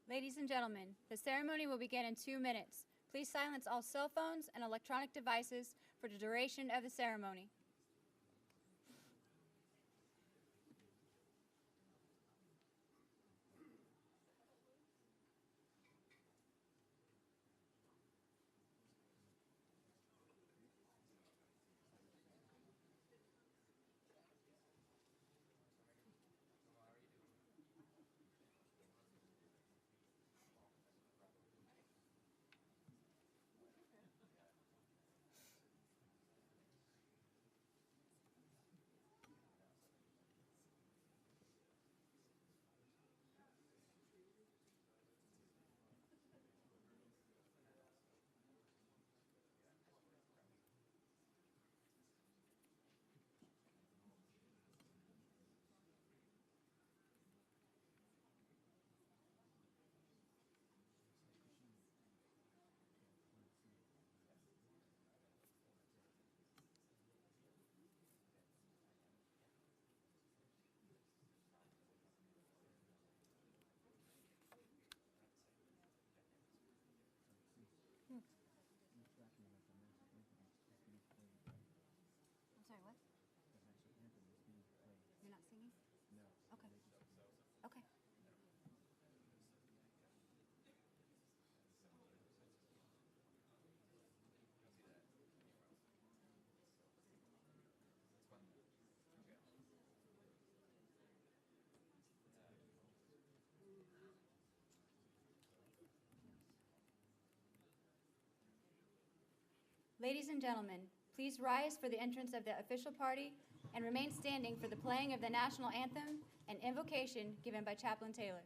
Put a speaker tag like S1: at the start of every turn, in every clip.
S1: Ladies and gentlemen, the ceremony will begin in 2 minutes. Please silence all cell phones and electronic devices for the duration of the ceremony. I'm sorry, what? You're not singing? No. Okay. Okay. Ladies and gentlemen, please rise for the entrance of the official party and remain standing for the playing of the national anthem and invocation given by Chaplain Taylor.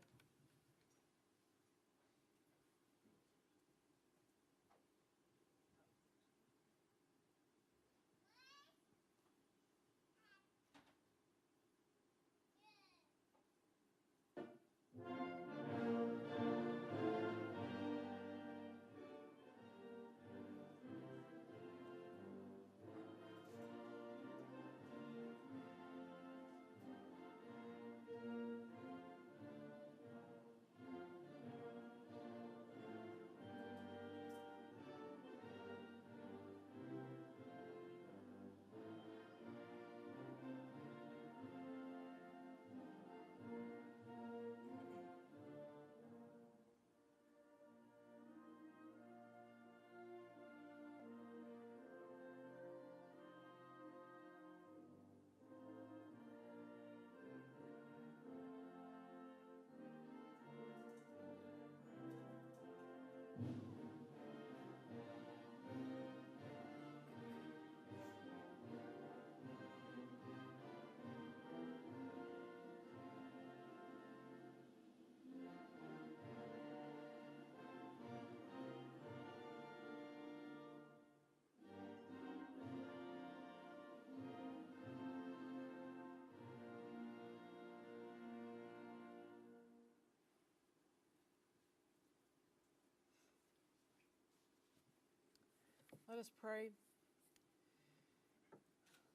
S2: Let us pray.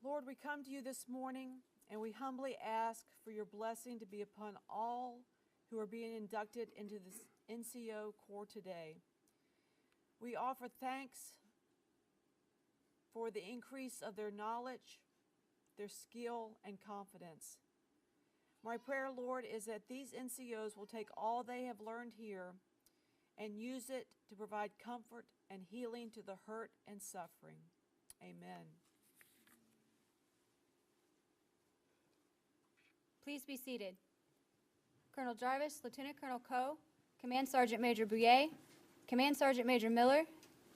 S2: Lord, we come to you this morning and we humbly ask for your blessing to be upon all who are being inducted into this NCO Corps today. We offer thanks for the increase of their knowledge, their skill, and confidence. My prayer, Lord, is that these NCOs will take all they have learned here and use it to provide comfort and healing to the hurt and suffering. Amen.
S1: Please be seated. Colonel Jarvis, Lieutenant Colonel Coe, Command Sergeant Major Bouye, Command Sergeant Major Miller,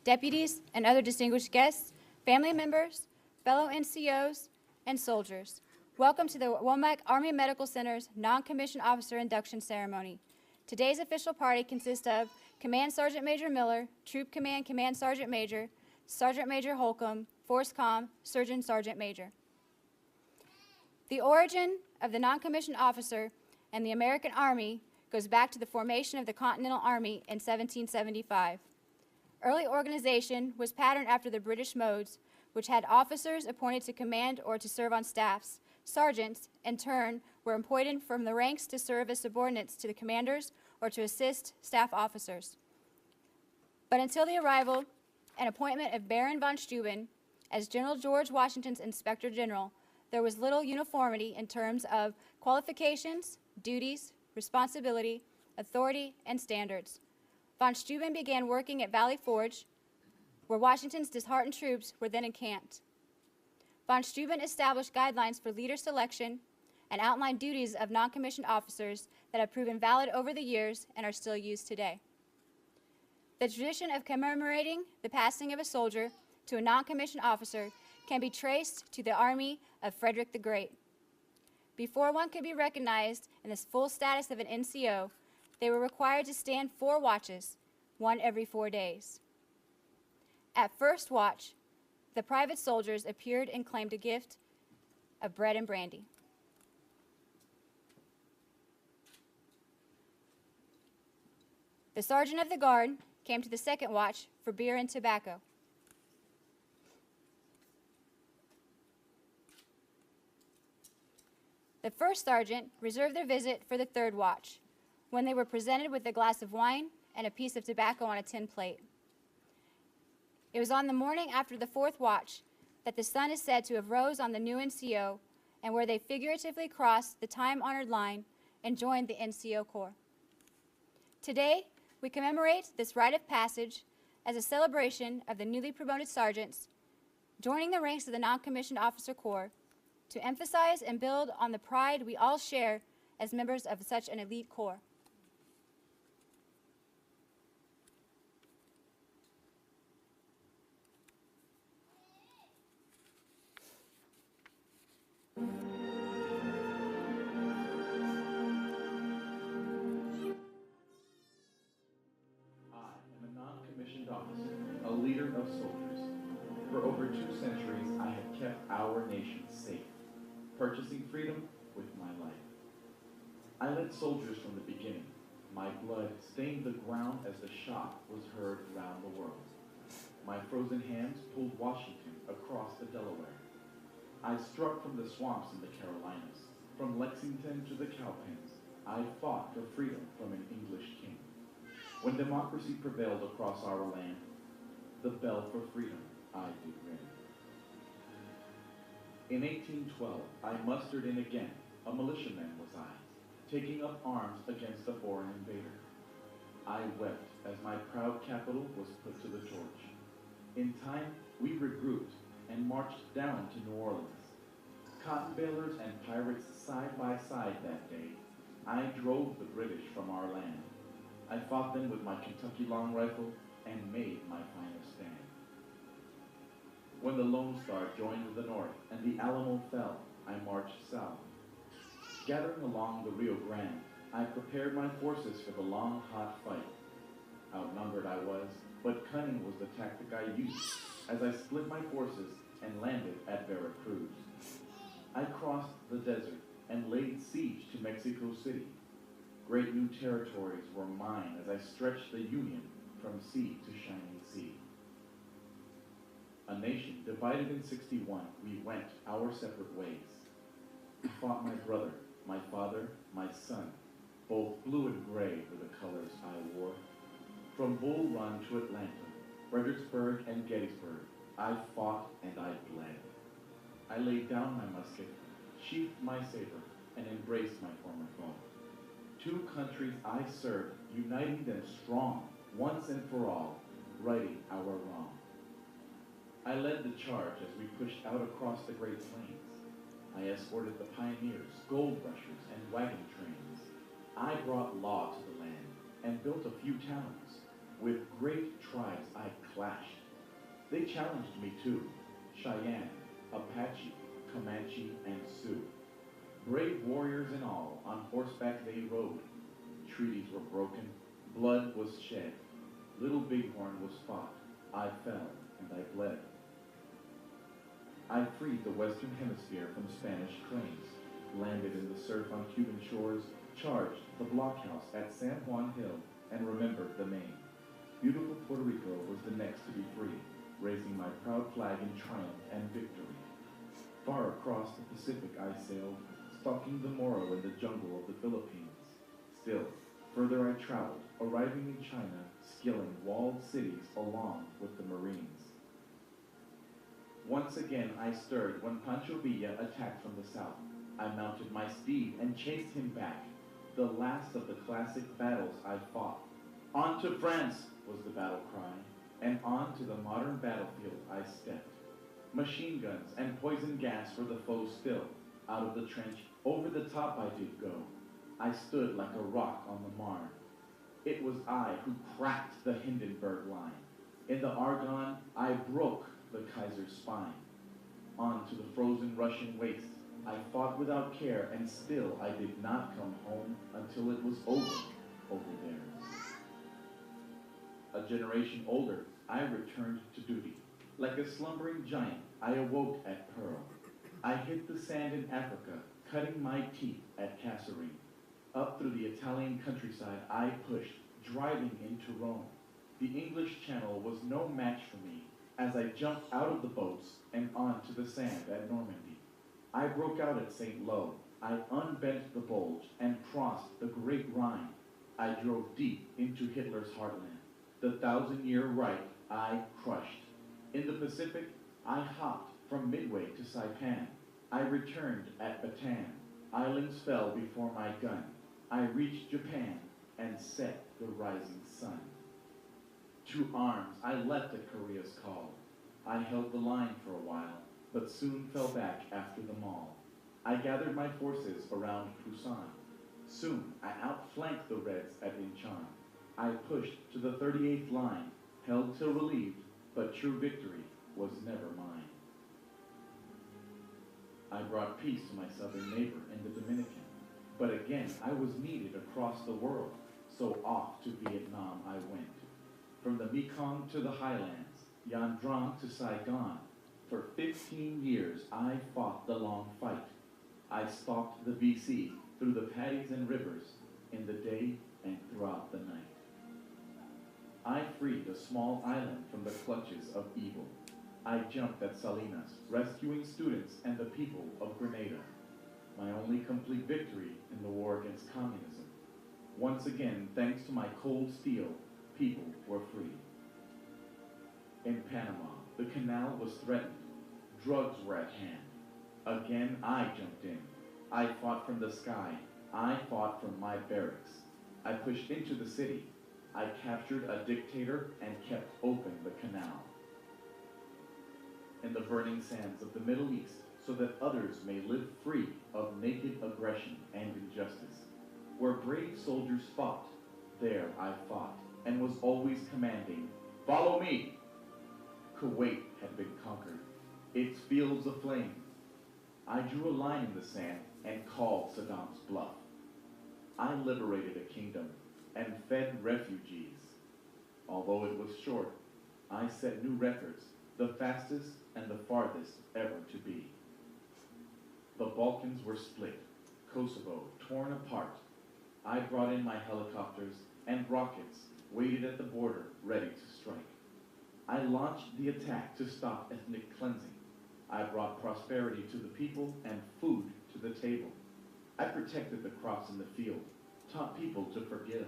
S1: deputies and other distinguished guests, family members, fellow NCOs, and soldiers. Welcome to the Womack Army Medical Center's Non-Commissioned Officer Induction Ceremony. Today's official party consists of Command Sergeant Major Miller, Troop Command Command Sergeant Major, Sergeant Major Holcomb, Force Comm, Surgeon Sergeant Major. The origin of the non-commissioned officer and the American Army goes back to the formation of the Continental Army in 1775. Early organization was patterned after the British modes, which had officers appointed to command or to serve on staffs, Sergeants, in turn, were appointed from the ranks to serve as subordinates to the commanders or to assist staff officers. But until the arrival and appointment of Baron von Steuben as General George Washington's Inspector General, there was little uniformity in terms of qualifications, duties, responsibility, authority, and standards. Von Steuben began working at Valley Forge, where Washington's disheartened troops were then encamped. Von Steuben established guidelines for leader selection and outlined duties of non-commissioned officers that have proven valid over the years and are still used today. The tradition of commemorating the passing of a soldier to a non-commissioned officer can be traced to the army of Frederick the Great. Before one could be recognized in the full status of an NCO, they were required to stand 4 watches, one every 4 days. At first watch, the private soldiers appeared and claimed a gift of bread and brandy. The sergeant of the guard came to the second watch for beer and tobacco. The first sergeant reserved their visit for the third watch, when they were presented with a glass of wine and a piece of tobacco on a tin plate. It was on the morning after the fourth watch that the sun is said to have rose on the new NCO, and where they figuratively crossed the time-honored line and joined the NCO Corps. Today, we commemorate this rite of passage as a celebration of the newly promoted sergeants joining the ranks of the non-commissioned officer corps to emphasize and build on the pride we all share as members of such an elite corps.
S3: Officer, a leader of soldiers. For over 2 centuries, I have kept our nation safe, purchasing freedom with my life. I led soldiers from the beginning. My blood stained the ground as the shot was heard around the world. My frozen hands pulled Washington across the Delaware. I struck from the swamps in the Carolinas, from Lexington to the cowpens. I fought for freedom from an English king. When democracy prevailed across our land, the bell for freedom I did ring. In 1812, I mustered in again, a militiaman was I, taking up arms against a foreign invader. I wept as my proud capital was put to the torch. In time, we regrouped and marched down to New Orleans. Cotton balers and pirates side by side that day. I drove the British from our land. I fought them with my Kentucky long rifle and made my final stand. When the Lone Star joined the North and the Alamo fell, I marched south. Gathering along the Rio Grande, I prepared my forces for the long, hot fight. Outnumbered I was, but cunning was the tactic I used as I split my forces and landed at Veracruz. I crossed the desert and laid siege to Mexico City. Great new territories were mine as I stretched the Union from sea to shining sea. A nation divided in 61, we went our separate ways. I fought my brother, my father, my son. Both blue and gray were the colors I wore. From Bull Run to Atlanta, Fredericksburg and Gettysburg, I fought and I bled. I laid down my musket, sheathed my saber, and embraced my former foe. 2 countries I served, uniting them strong, once and for all, righting our wrong. I led the charge as we pushed out across the Great Plains. I escorted the pioneers, gold rushers, and wagon trains. I brought law to the land and built a few towns. With great tribes I clashed. They challenged me too: Cheyenne, Apache, Comanche, and Sioux. Brave warriors in all, on horseback they rode. Treaties were broken, blood was shed. Little Bighorn was fought, I fell and I bled. I freed the Western Hemisphere from Spanish claims, landed in the surf on Cuban shores, charged the blockhouse at San Juan Hill, and remembered the Maine. Beautiful Puerto Rico was the next to be free, raising my proud flag in triumph and victory. Far across the Pacific I sailed, stalking the Moro in the jungle of the Philippines. Still, further I traveled, arriving in China, skilling walled cities along with the Marines. Once again I stirred when Pancho Villa attacked from the south. I mounted my steed and chased him back. The last of the classic battles I fought. On to France was the battle cry, and on to the modern battlefield I stepped. Machine guns and poison gas for the foe still. Out of the trench, over the top I did go. I stood like a rock on the Marne. It was I who cracked the Hindenburg line. In the Argonne, I broke the Kaiser's spine. On to the frozen Russian waste, I fought without care, and still I did not come home until it was over there. A generation older, I returned to duty. Like a slumbering giant, I awoke at Pearl. I hit the sand in Africa, cutting my teeth at Kasserine. Up through the Italian countryside I pushed, driving into Rome. The English Channel was no match for me, as I jumped out of the boats and onto the sand at Normandy. I broke out at St. Lo. I unbent the bulge and crossed the Great Rhine. I drove deep into Hitler's heartland. The 1,000-Year Reich I crushed. In the Pacific, I hopped from Midway to Saipan. I returned at Bataan. Islands fell before my gun. I reached Japan and set the rising sun. To arms, I leapt at Korea's call. I held the line for a while, but soon fell back after them all. I gathered my forces around Busan. Soon I outflanked the Reds at Incheon. I pushed to the 38th line, held till relieved, but true victory was never mine. I brought peace to my southern neighbor in the Dominican, but again I was needed across the world, so off to Vietnam I went. From the Mekong to the highlands, Yan Drang to Saigon, for 15 years I fought the long fight. I stalked the VC through the paddies and rivers, in the day and throughout the night. I freed a small island from the clutches of evil. I jumped at Salinas, rescuing students and the people of Grenada. My only complete victory in the war against communism. Once again, thanks to my cold steel, people were free. In Panama, the canal was threatened. Drugs were at hand. Again, I jumped in. I fought from the sky. I fought from my barracks. I pushed into the city. I captured a dictator and kept open the canal. In the burning sands of the Middle East, so that others may live free of naked aggression and injustice. Where brave soldiers fought, there I fought, and was always commanding, "Follow me!" Kuwait had been conquered, its fields aflame. I drew a line in the sand and called Saddam's bluff. I liberated a kingdom and fed refugees. Although it was short, I set new records, the fastest and the farthest ever to be. The Balkans were split, Kosovo torn apart. I brought in my helicopters and rockets, waited at the border, ready to strike. I launched the attack to stop ethnic cleansing. I brought prosperity to the people and food to the table. I protected the crops in the field, taught people to forgive.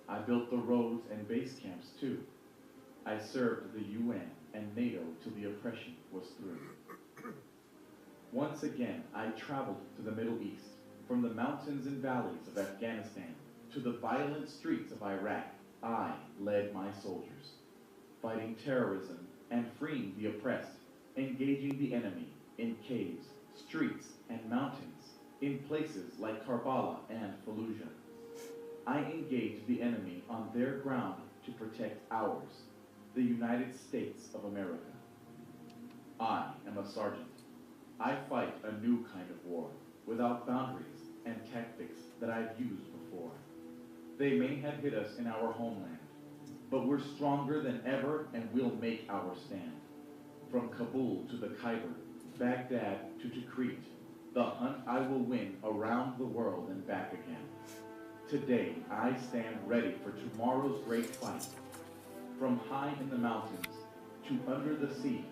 S3: I built the roads and base camps too. I served the UN and NATO till the oppression was through. Once again, I traveled to the Middle East, from the mountains and valleys of Afghanistan to the violent streets of Iraq. I led my soldiers, fighting terrorism and freeing the oppressed, engaging the enemy in caves, streets, and mountains, in places like Karbala and Fallujah. I engaged the enemy on their ground to protect ours, the United States of America. I am a sergeant. I fight a new kind of war, without boundaries and tactics that I've used before. They may have hit us in our homeland, but we're stronger than ever and we'll make our stand. From Kabul to the Khyber, Baghdad to Tikrit, the hunt I will win around the world and back again. Today, I stand ready for tomorrow's great fight. From high in the mountains to under the sea,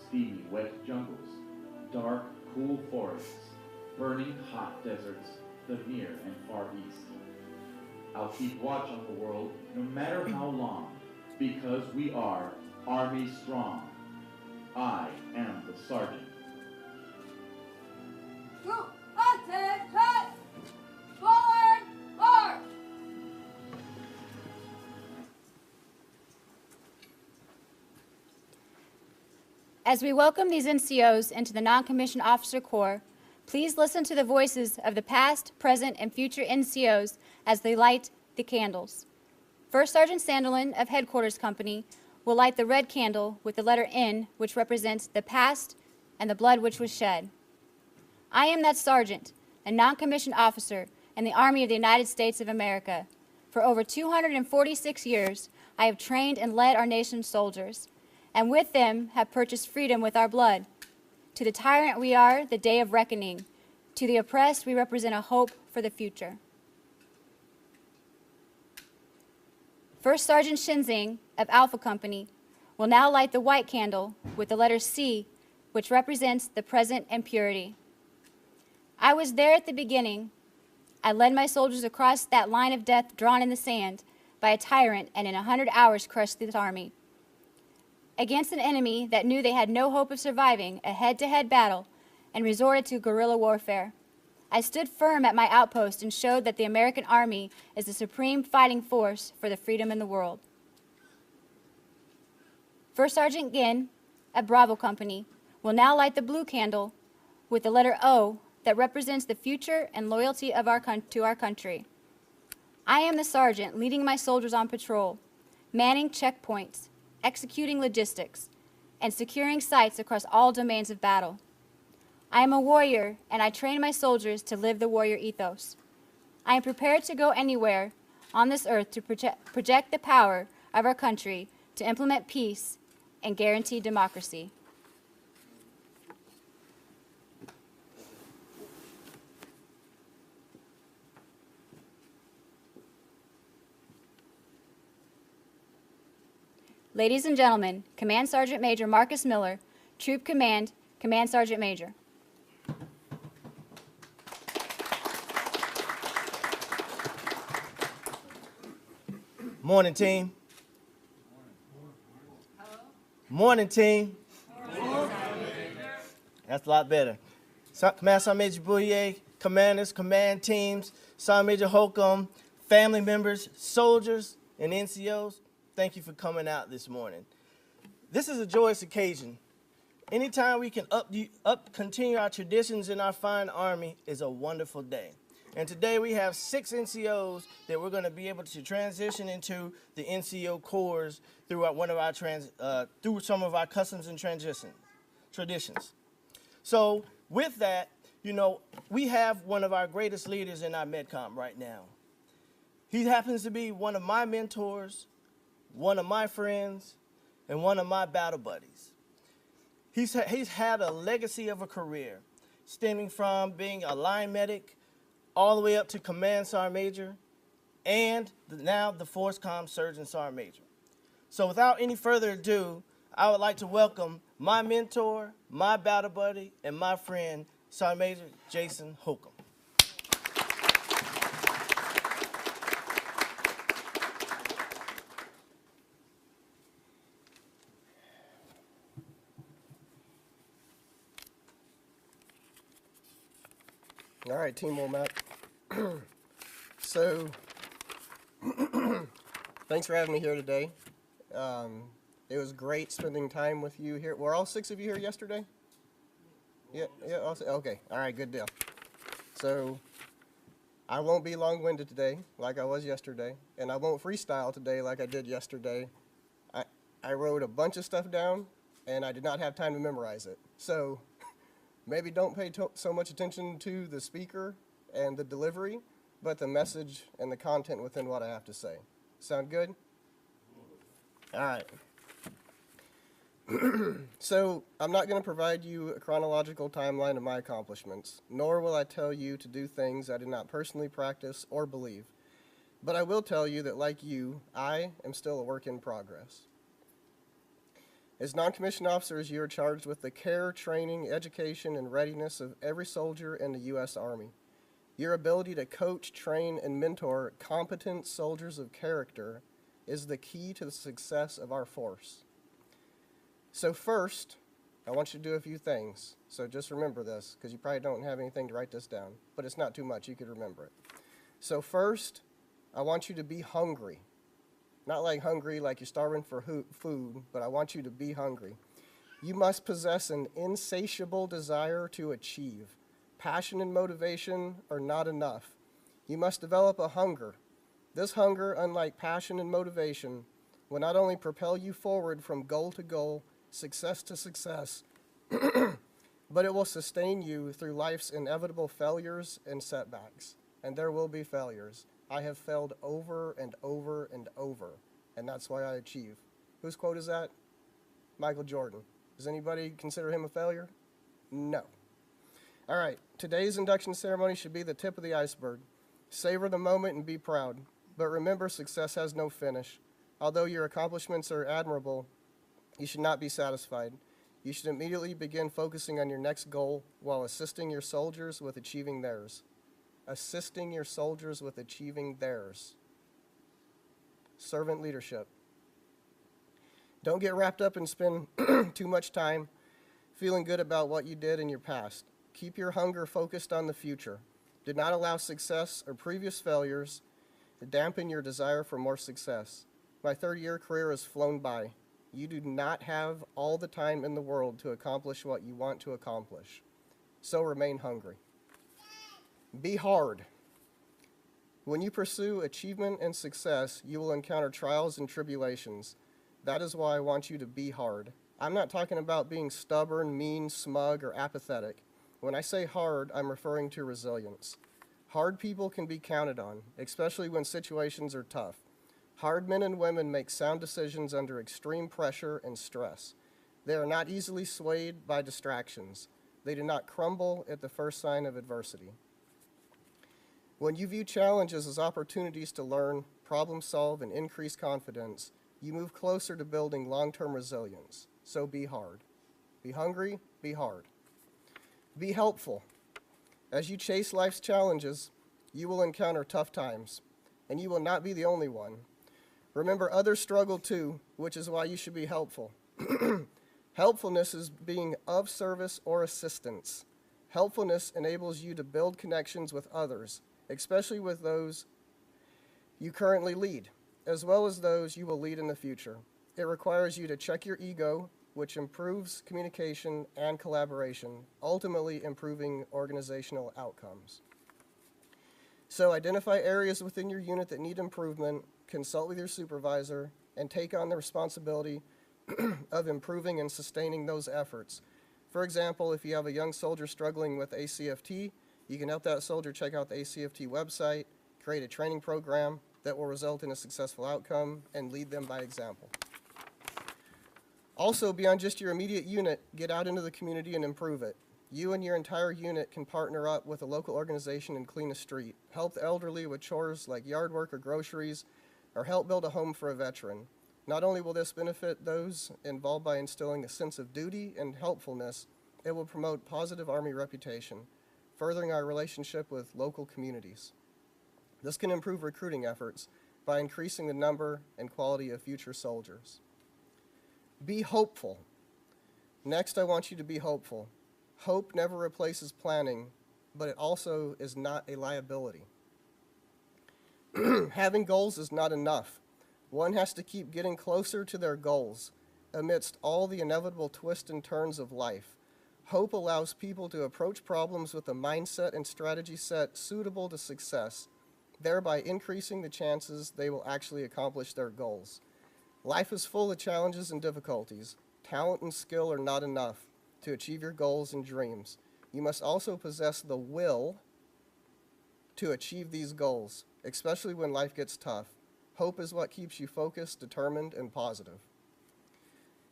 S3: steamy wet jungles, dark, cool forests, burning hot deserts, the near and far east. I'll keep watch on the world no matter how long, because we are Army Strong. I am the sergeant.
S1: Group, attention! Forward, march! As we welcome these NCOs into the Non-Commissioned Officer Corps, please listen to the voices of the past, present, and future NCOs as they light the candles. First Sergeant Sandelin of Headquarters Company will light the red candle with the letter N, which represents the past and the blood which was shed. I am that sergeant, a non-commissioned officer in the Army of the United States of America. For over 246 years, I have trained and led our nation's soldiers, and with them have purchased freedom with our blood. To the tyrant we are the day of reckoning. To the oppressed we represent a hope for the future. First Sergeant Shinzing of Alpha Company will now light the white candle with the letter C, which represents the present and purity. I was there at the beginning. I led my soldiers across that line of death drawn in the sand by a tyrant, and in 100 hours crushed this army. Against an enemy that knew they had no hope of surviving a head-to-head battle and resorted to guerrilla warfare, I stood firm at my outpost and showed that the American Army is the supreme fighting force for the freedom in the world. First Sergeant Ginn of Bravo Company will now light the blue candle with the letter O that represents the future and loyalty of to our country. I am the sergeant leading my soldiers on patrol, manning checkpoints, executing logistics, and securing sites across all domains of battle. I am a warrior, and I train my soldiers to live the warrior ethos. I am prepared to go anywhere on this earth to project the power of our country to implement peace and guarantee democracy. Ladies and gentlemen, Command Sergeant Major Marcus Miller, Troop Command, Command Sergeant Major.
S4: Morning, team. Morning, team. That's a lot better. Command Sergeant Major Bouye, commanders, command teams, Sergeant Major Holcomb, family members, soldiers, and NCOs, thank you for coming out this morning. This is a joyous occasion. Anytime we can continue our traditions in our fine Army is a wonderful day. And today we have 6 NCOs that we're going to be able to transition into the NCO corps through through some of our customs and traditions. So with that, you know, we have one of our greatest leaders in our MedCom right now. He happens to be one of my mentors, one of my friends, and one of my battle buddies. He's had a legacy of a career, stemming from being a line medic all the way up to Command Sergeant Major, and now the Force Comm Surgeon Sergeant Major. So without any further ado, I would like to welcome my mentor, my battle buddy, and my friend, Sergeant Major Jason Holcomb.
S5: All right, Team Womack. So, thanks for having me here today. It was great spending time with you here. Were all 6 of you here yesterday? Yeah, okay. All right, good deal. So, I won't be long-winded today like I was yesterday, and I won't freestyle today like I did yesterday. I wrote a bunch of stuff down, and I did not have time to memorize it. So, maybe don't pay so much attention to the speaker and the delivery, but the message and the content within what I have to say. Sound good? All right. So I'm not going to provide you a chronological timeline of my accomplishments, nor will I tell you to do things I did not personally practice or believe. But I will tell you that, like you, I am still a work in progress. As non-commissioned officers, you are charged with the care, training, education, and readiness of every soldier in the U.S. Army. Your ability to coach, train, and mentor competent soldiers of character is the key to the success of our force. So first, I want you to do a few things. So just remember this, because you probably don't have anything to write this down, but it's not too much. You could remember it. So first, I want you to be hungry. Not like hungry like you're starving for food, but I want you to be hungry. You must possess an insatiable desire to achieve. Passion and motivation are not enough. You must develop a hunger. This hunger, unlike passion and motivation, will not only propel you forward from goal to goal, success to success, but it will sustain you through life's inevitable failures and setbacks. And there will be failures. I have failed over and over and over, and that's why I achieve. Whose quote is that? Michael Jordan. Does anybody consider him a failure? No. All right, today's induction ceremony should be the tip of the iceberg. Savor the moment and be proud. But remember, success has no finish. Although your accomplishments are admirable, you should not be satisfied. You should immediately begin focusing on your next goal while assisting your soldiers with achieving theirs. Assisting your soldiers with achieving theirs. Servant leadership. Don't get wrapped up and spend too much time feeling good about what you did in your past. Keep your hunger focused on the future. Do not allow success or previous failures to dampen your desire for more success. My 30-year career has flown by. You do not have all the time in the world to accomplish what you want to accomplish. So remain hungry. Be hard. When you pursue achievement and success, you will encounter trials and tribulations. That is why I want you to be hard. I'm not talking about being stubborn, mean, smug, or apathetic. When I say hard, I'm referring to resilience. Hard people can be counted on, especially when situations are tough. Hard men and women make sound decisions under extreme pressure and stress. They are not easily swayed by distractions. They do not crumble at the first sign of adversity. When you view challenges as opportunities to learn, problem solve, and increase confidence, you move closer to building long-term resilience. So be hard. Be hungry, be hard. Be helpful. As you chase life's challenges, you will encounter tough times, and you will not be the only one. Remember, others struggle too, which is why you should be helpful. Helpfulness is being of service or assistance. Helpfulness enables you to build connections with others, especially with those you currently lead, as well as those you will lead in the future. It requires you to check your ego, which improves communication and collaboration, ultimately improving organizational outcomes. So identify areas within your unit that need improvement, consult with your supervisor, and take on the responsibility of improving and sustaining those efforts. For example, if you have a young soldier struggling with ACFT, you can help that soldier check out the ACFT website, create a training program that will result in a successful outcome, and lead them by example. Also, beyond just your immediate unit, get out into the community and improve it. You and your entire unit can partner up with a local organization and clean a street, help the elderly with chores like yard work or groceries, or help build a home for a veteran. Not only will this benefit those involved by instilling a sense of duty and helpfulness, it will promote positive Army reputation, furthering our relationship with local communities. This can improve recruiting efforts by increasing the number and quality of future soldiers. Be hopeful. Next, I want you to be hopeful. Hope never replaces planning, but it also is not a liability. Having goals is not enough. One has to keep getting closer to their goals amidst all the inevitable twists and turns of life. Hope allows people to approach problems with a mindset and strategy set suitable to success, thereby increasing the chances they will actually accomplish their goals. Life is full of challenges and difficulties. Talent and skill are not enough to achieve your goals and dreams. You must also possess the will to achieve these goals, especially when life gets tough. Hope is what keeps you focused, determined, and positive.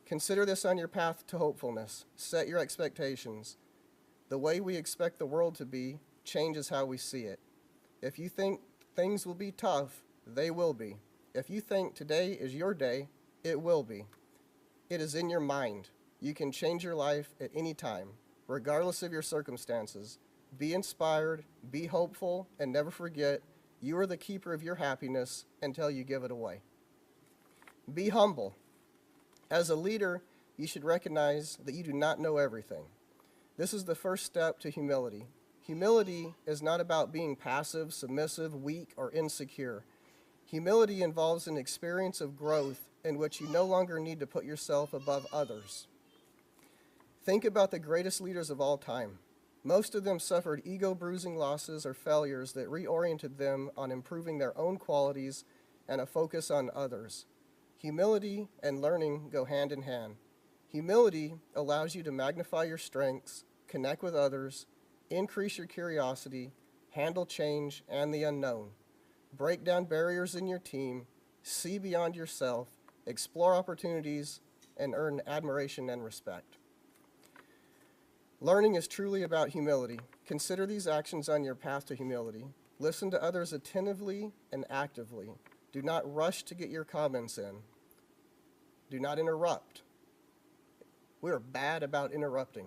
S5: Consider this on your path to hopefulness. Set your expectations. The way we expect the world to be changes how we see it. If you think things will be tough, they will be. If you think today is your day, it will be. It is in your mind. You can change your life at any time, regardless of your circumstances. Be inspired, be hopeful, and never forget you are the keeper of your happiness until you give it away. Be humble. As a leader, you should recognize that you do not know everything. This is the first step to humility. Humility is not about being passive, submissive, weak, or insecure. Humility involves an experience of growth in which you no longer need to put yourself above others. Think about the greatest leaders of all time. Most of them suffered ego-bruising losses or failures that reoriented them on improving their own qualities and a focus on others. Humility and learning go hand in hand. Humility allows you to magnify your strengths, connect with others, increase your curiosity, handle change and the unknown, break down barriers in your team, see beyond yourself, explore opportunities, and earn admiration and respect. Learning is truly about humility. Consider these actions on your path to humility. Listen to others attentively and actively. Do not rush to get your comments in. Do not interrupt. We are bad about interrupting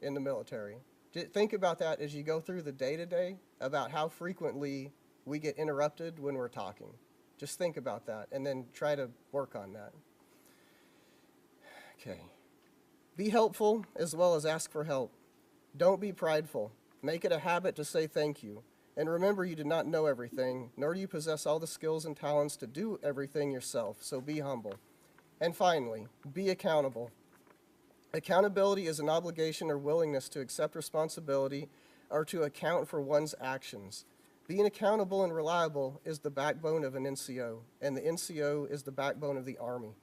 S5: in the military. Think about that as you go through the day-to-day, about how frequently we get interrupted when we're talking. Just think about that and then try to work on that. Okay. Be helpful as well as ask for help. Don't be prideful. Make it a habit to say thank you. And remember, you do not know everything, nor do you possess all the skills and talents to do everything yourself, so be humble. And finally, be accountable. Accountability is an obligation or willingness to accept responsibility or to account for one's actions. Being accountable and reliable is the backbone of an NCO, and the NCO is the backbone of the Army.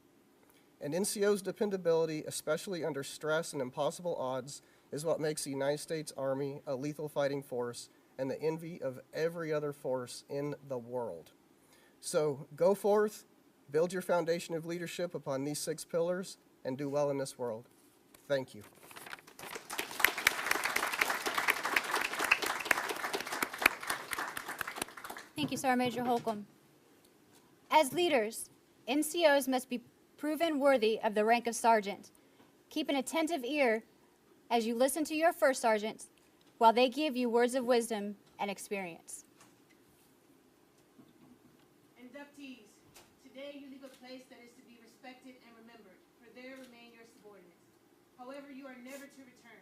S5: An NCO's dependability, especially under stress and impossible odds, is what makes the United States Army a lethal fighting force and the envy of every other force in the world. So go forth, build your foundation of leadership upon these 6 pillars, and do well in this world. Thank you.
S1: Thank you, Sergeant Major Holcomb. As leaders, NCOs must be proven worthy of the rank of sergeant. Keep an attentive ear as you listen to your first sergeant while they give you words of wisdom and experience.
S6: Inductees, today you leave a place that is to be respected and remembered, for there remain your subordinates. However, you are never to return,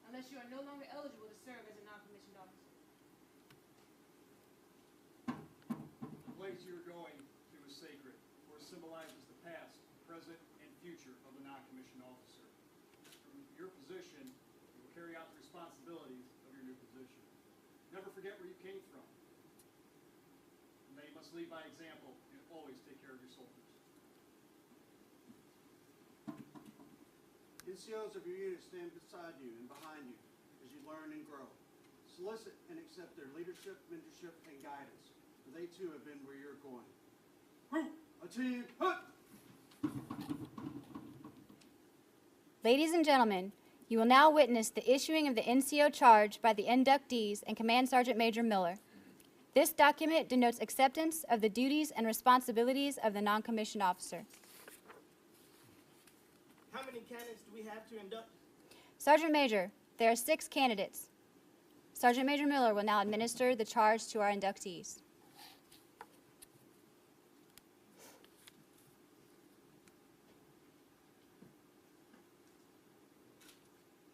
S6: unless you are no longer eligible to serve as a non-commissioned officer.
S7: The place you are going to is sacred, for it symbolizes the past, present, and future of the non-commissioned officer. From your position, you will carry out the responsibilities of your new position. Never forget where you came from. And that you must lead by example and always take care of your soldiers.
S8: NCOs of your unit stand beside you and behind you as you learn and grow. Solicit and accept their leadership, mentorship, and guidance, for they too have been where you're going. A team, hut!
S1: Ladies and gentlemen, you will now witness the issuing of the NCO charge by the inductees and Command Sergeant Major Miller. This document denotes acceptance of the duties and responsibilities of the non-commissioned officer.
S4: How many candidates do we have to induct?
S1: Sergeant Major, there are 6 candidates. Sergeant Major Miller will now administer the charge to our inductees.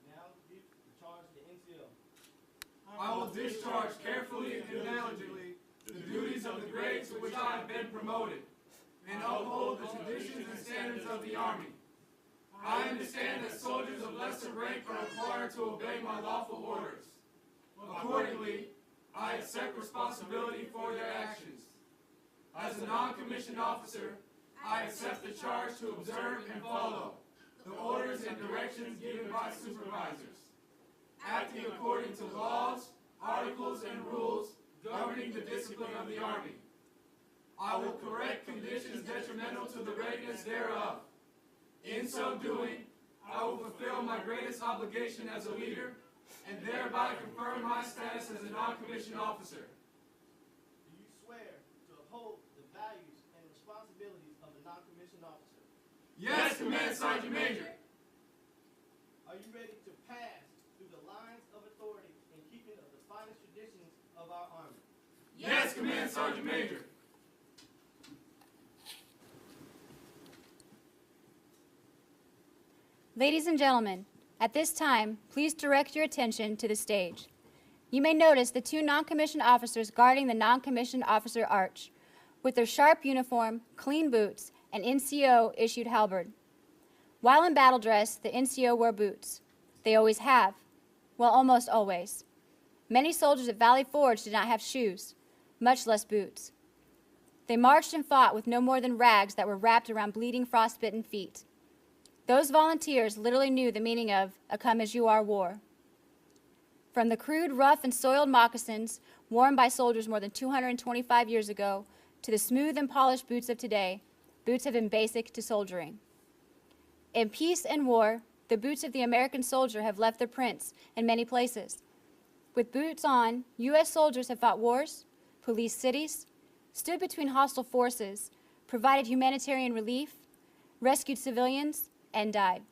S4: Now, the charge of the NCO.
S9: I will discharge carefully and diligently the duties of the grade to which I have been promoted, and uphold the traditions and standards of the Army. I understand that soldiers of lesser rank are required to obey my lawful orders. Accordingly, I accept responsibility for their actions. As a non-commissioned officer, I accept the charge to observe and follow the orders and directions given by supervisors, acting according to laws, articles, and rules governing the discipline of the Army. I will correct conditions detrimental to the readiness thereof. In so doing, I will fulfill my greatest obligation as a leader and thereby confirm my status as a non-commissioned officer.
S4: Do you swear to uphold the values and responsibilities of a non-commissioned officer?
S9: Yes, Command Sergeant Major.
S4: Are you ready to pass through the lines of authority in keeping of the finest traditions of our Army?
S9: Yes, Command Sergeant Major.
S1: Ladies and gentlemen, at this time, please direct your attention to the stage. You may notice the two non-commissioned officers guarding the non-commissioned officer arch, with their sharp uniform, clean boots, and NCO-issued halberd. While in battle dress, the NCO wear boots. They always have. Well, almost always. Many soldiers at Valley Forge did not have shoes, much less boots. They marched and fought with no more than rags that were wrapped around bleeding, frostbitten feet. Those volunteers literally knew the meaning of a come-as-you-are war. From the crude, rough, and soiled moccasins worn by soldiers more than 225 years ago to the smooth and polished boots of today, boots have been basic to soldiering. In peace and war, the boots of the American soldier have left their prints in many places. With boots on, U.S. soldiers have fought wars, policed cities, stood between hostile forces, provided humanitarian relief, rescued civilians, and died.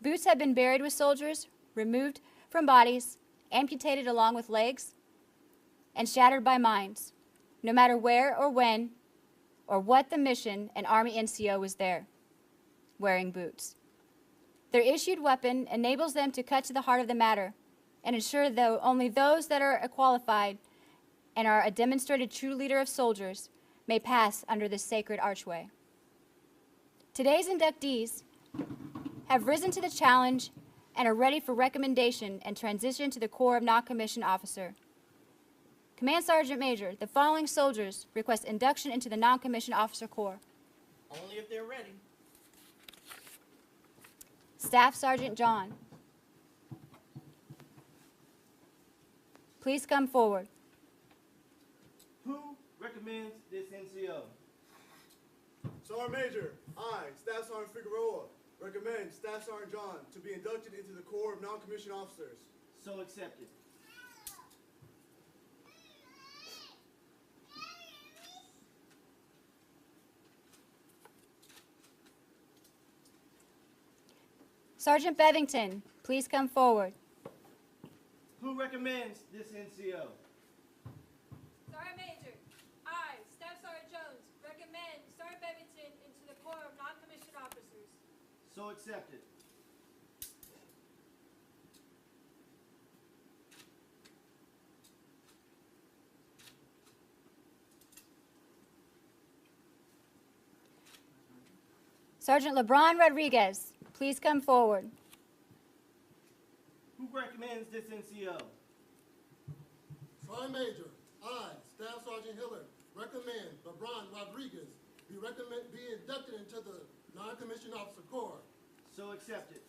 S1: Boots have been buried with soldiers, removed from bodies, amputated along with legs, and shattered by mines, no matter where or when or what the mission, an Army NCO was there, wearing boots. Their issued weapon enables them to cut to the heart of the matter and ensure that only those that are qualified and are a demonstrated true leader of soldiers may pass under this sacred archway. Today's inductees have risen to the challenge and are ready for recommendation and transition to the Corps of Non-Commissioned Officer. Command Sergeant Major, the following soldiers request induction into the Non-Commissioned Officer Corps.
S4: Only if they're ready.
S1: Staff Sergeant John. Please come forward.
S4: Who recommends this NCO?
S10: Sergeant Major, I, Staff Sergeant Figueroa, recommend Staff Sergeant John to be inducted into the Corps of Non-Commissioned Officers.
S4: So accepted.
S1: Sergeant Bevington, please come forward.
S4: Who recommends this NCO?
S11: Sergeant Major, I, Staff Sergeant Jones, recommend Sergeant Bevington into the Corps of Non-Commissioned Officers.
S4: So accepted.
S1: Sergeant LeBron Rodriguez, please come forward.
S4: Who recommends this NCO?
S12: Sergeant Major, I, Staff Sergeant Hiller, recommend LeBron Rodriguez be inducted into the Non-Commissioned Officer Corps.
S4: So accepted.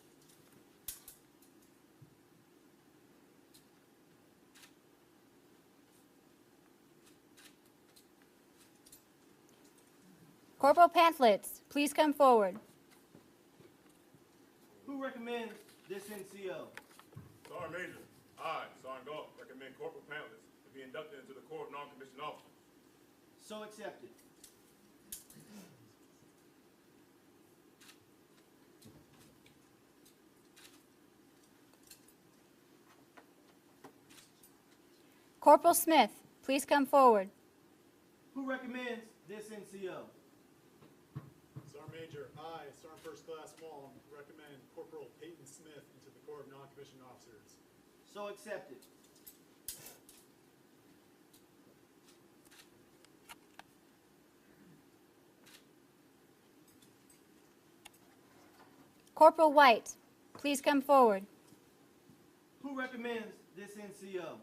S1: Corporal Pamphlets, please come forward.
S4: Who recommends this NCO?
S13: Sergeant Major, I, Sergeant Goff, recommend Corporal Pantless to be inducted into the Corps of Non-Commissioned Officers.
S4: So accepted.
S1: Corporal Smith, please come forward.
S4: Who recommends this NCO?
S10: Sergeant Major, I, Sergeant First Class Wong, recommend Corporal Peyton Smith into the Corps of Non-Commissioned Officers.
S4: So accepted.
S1: Corporal White, please come forward.
S4: Who recommends this NCO?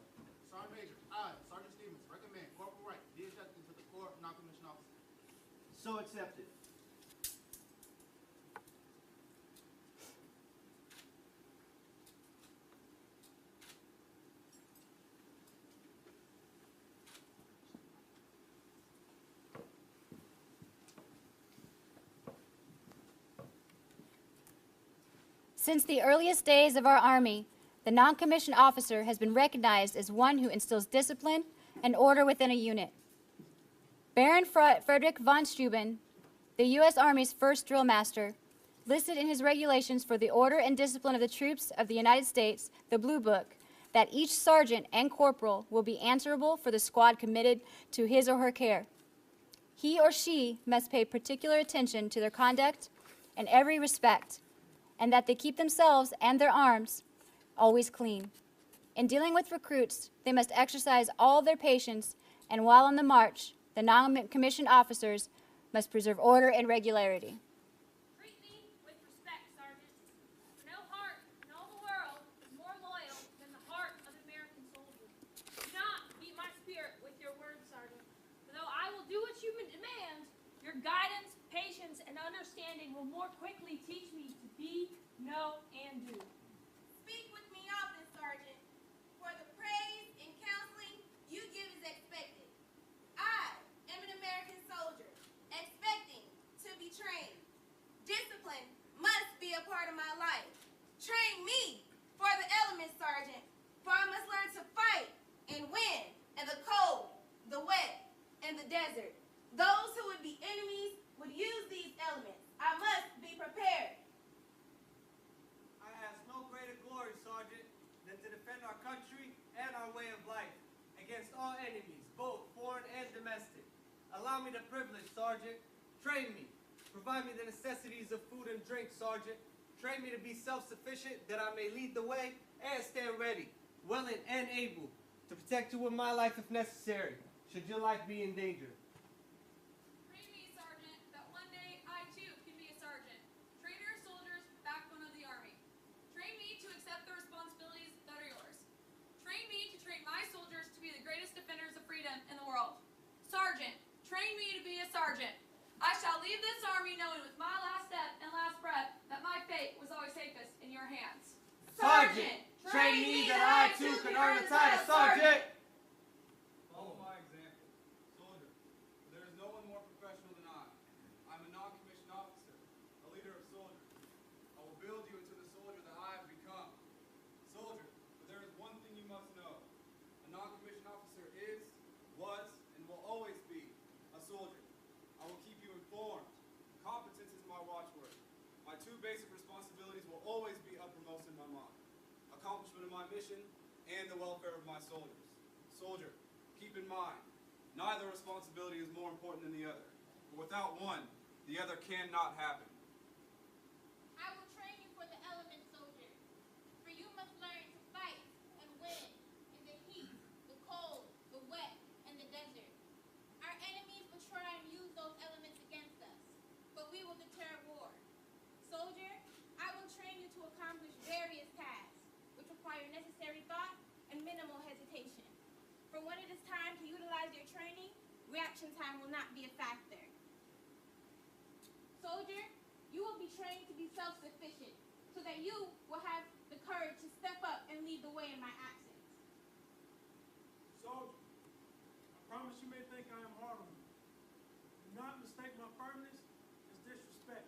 S12: Sergeant Major, I, Sergeant Stevens, recommend Corporal Wright be inducted into the Corps of Non-Commissioned Officers.
S4: So accepted.
S1: Since the earliest days of our Army, the non-commissioned officer has been recognized as one who instills discipline and order within a unit. Baron Frederick von Steuben the U.S. Army's first drill master, listed in his regulations for the order and discipline of the troops of the United States, the Blue Book, that each sergeant and corporal will be answerable for the squad committed to his or her care. He or she must pay particular attention to their conduct in every respect, and that they keep themselves and their arms always clean. In dealing with recruits, they must exercise all their patience, and while on the march, the non-commissioned officers must preserve order and regularity.
S11: Treat me with respect, Sergeant. For no heart in all the world is more loyal than the heart of an American soldier. Do not beat my spirit with your words, Sergeant. For though I will do what you demand, your guidance, patience, and understanding will more quickly teach me to be, know, and do.
S14: Speak with me often, Sergeant, for the praise and counseling you give is expected. I am an American soldier, expecting to be trained. Discipline must be a part of my life. Train me for the elements, Sergeant, for I must learn to fight and win in the cold, the wet, and the desert. Those who would be enemies would use these elements. I must be prepared.
S15: I ask no greater glory, Sergeant, than to defend our country and our way of life against all enemies, both foreign and domestic. Allow me the privilege, Sergeant. Train me. Provide me the necessities of food and drink, Sergeant. Train me to be self-sufficient, that I may lead the way and stand ready, willing and able, to protect you with my life if necessary, should your life be in danger.
S11: Train me, Sergeant, that one day I too can be a sergeant. Trainer, soldiers, backbone of the Army. Train me to accept the responsibilities that are yours. Train me to train my soldiers to be the greatest defenders of freedom in the world. Sergeant, train me to be a sergeant. I shall leave this army knowing with my last step and last breath that my fate was always safest in your hands.
S15: Sergeant, train me that I too can earn the title Sergeant.
S7: Follow my example. Soldier, there is no one more professional than I. I'm a non-commissioned officer, a leader of soldiers. I will build you into the soldier that I have become. Soldier, but there is one thing you must know. A non-commissioned officer is, was, and will always be a soldier. I will keep you informed. Competence is my watchword. My two basic responsibilities will always be uppermost in my mind. Accomplishment of my mission and the welfare of my soldiers. Soldier, keep in mind, neither responsibility is more important than the other. But without one, the other cannot happen.
S14: I will train you for the elements, soldier. For you must learn to fight and win in the heat, the cold, the wet, and the desert. Our enemies will try and use those elements against us, but we will deter war. Soldier, I will train you to accomplish various tasks, which require necessary thought and minimal hesitation. For when it is time to utilize your training, reaction time will not be a factor. Soldier, you will be trained to be self-sufficient, so that you will have the courage to step up and lead the way in my absence.
S16: Soldier, I promise you may think I am hard on you. Do not mistake my firmness as disrespect.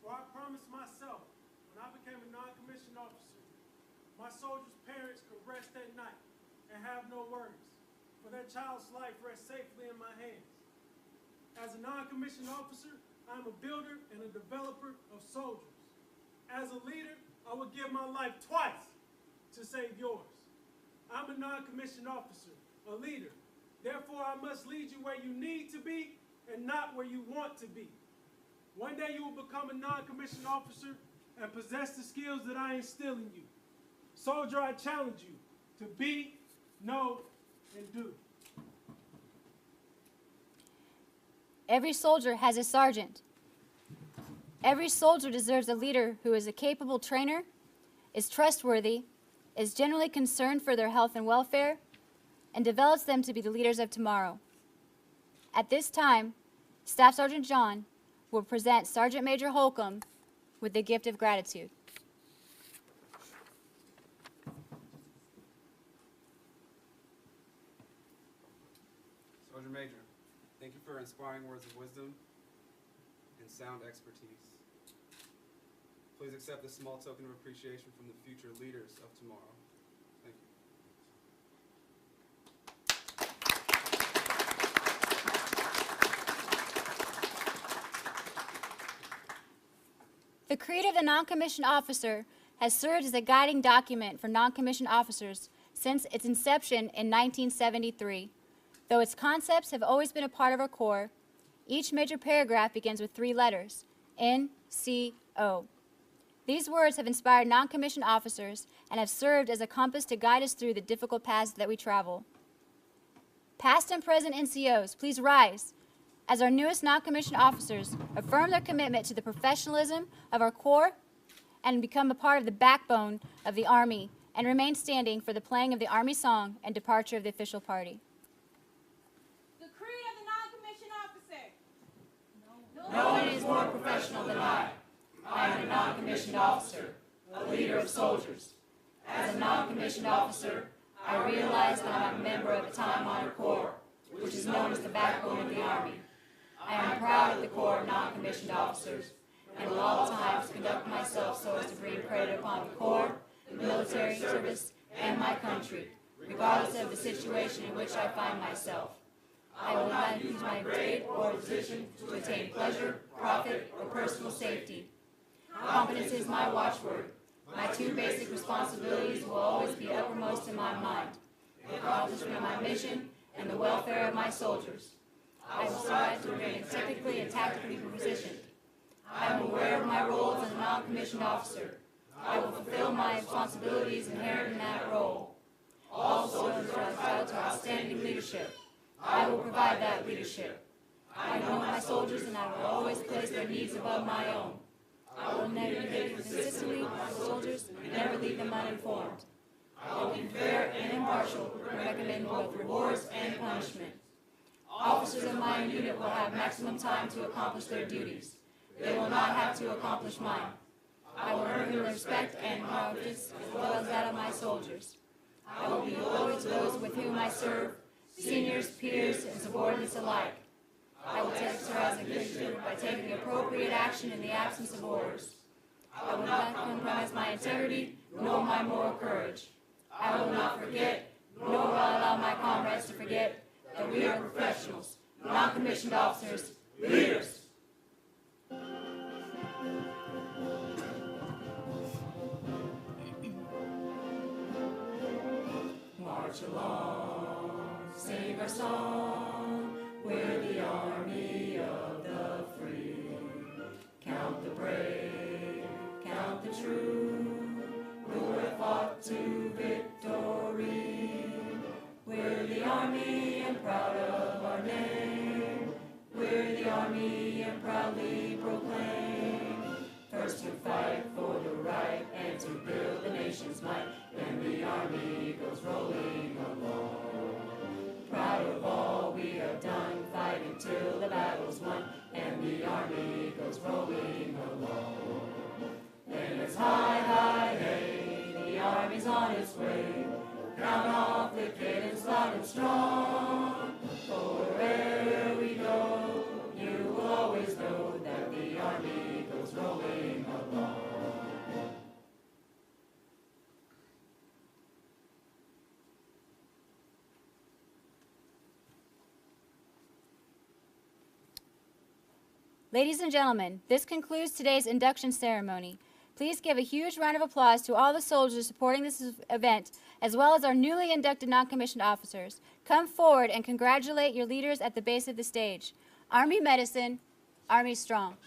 S16: For I promised myself, when I became a non-commissioned officer, my soldiers' parents could rest at night and have no worries, for their child's life rests safely in my hands. As a non-commissioned officer, I am a builder and a developer of soldiers. As a leader, I would give my life twice to save yours. I'm a non-commissioned officer, a leader. Therefore, I must lead you where you need to be and not where you want to be. One day you will become a non-commissioned officer and possess the skills that I instill in you. Soldier, I challenge you to be, know, and do.
S1: Every soldier has a sergeant. Every soldier deserves a leader who is a capable trainer, is trustworthy, is generally concerned for their health and welfare, and develops them to be the leaders of tomorrow. At this time, Staff Sergeant John will present Sergeant Major Holcomb with the gift of gratitude.
S7: Sergeant Major, thank you for inspiring words of wisdom and sound expertise. Please accept this small token of appreciation from the future leaders of tomorrow. Thank you.
S1: The Creed of the Non-Commissioned Officer has served as a guiding document for non-commissioned officers since its inception in 1973. Though its concepts have always been a part of our Corps, each major paragraph begins with 3 letters, NCO. These words have inspired non-commissioned officers and have served as a compass to guide us through the difficult paths that we travel. Past and present NCOs, please rise as our newest non-commissioned officers affirm their commitment to the professionalism of our Corps and become a part of the backbone of the Army and remain standing for the playing of the Army song and departure of the official party.
S14: The creed of the non-commissioned officer.
S9: No one is more professional than I. I am a non-commissioned officer, a leader of soldiers. As a non-commissioned officer, I realize that I am a member of a time-honored Corps, which is known as the backbone of the Army. I am proud of the Corps of non-commissioned officers, and will all times conduct myself so as to bring credit upon the Corps, the military service, and my country, regardless of the situation in which I find myself. I will not use my grade or position to attain pleasure, profit, or personal safety. Competence is my watchword. My 2 basic responsibilities will always be uppermost in my mind: the accomplishment of my mission and the welfare of my soldiers. I will strive to remain technically and tactically positioned. I am aware of my role as a non-commissioned officer. I will fulfill my responsibilities inherent in that role. All soldiers are entitled to outstanding leadership. I will provide that leadership. I know my soldiers, and I will always place their needs above my own. I will communicate consistently with my soldiers and never leave them uninformed. I will be fair and impartial and recommend both rewards and punishment. Officers of my unit will have maximum time to accomplish their duties. They will not have to accomplish mine. I will earn the respect and confidence as well as that of my soldiers. I will be loyal to those with whom I serve, seniors, peers, and subordinates alike. I will exercise initiative by taking appropriate action in the absence of orders. I will not compromise my integrity, nor my moral courage. I will not forget, nor will I allow my comrades to forget, that we are professionals, non-commissioned officers, leaders. March along, sing our song, we're the army of the free. Count the brave, count the true, who have fought to victory. We're the army and proud of our name. We're the army and proudly proclaim. First to fight for the right and to build the nation's might. And the army goes rolling along. Proud of all we have done, fighting till the battle's won. And the army goes rolling along. And it's hi, hi, hey, the army's on its way. Count off the cadence loud and strong. For wherever we go, you will always know that the army goes rolling along.
S1: Ladies and gentlemen, this concludes today's induction ceremony. Please give a huge round of applause to all the soldiers supporting this event, as well as our newly inducted non-commissioned officers. Come forward and congratulate your leaders at the base of the stage. Army Medicine, Army Strong.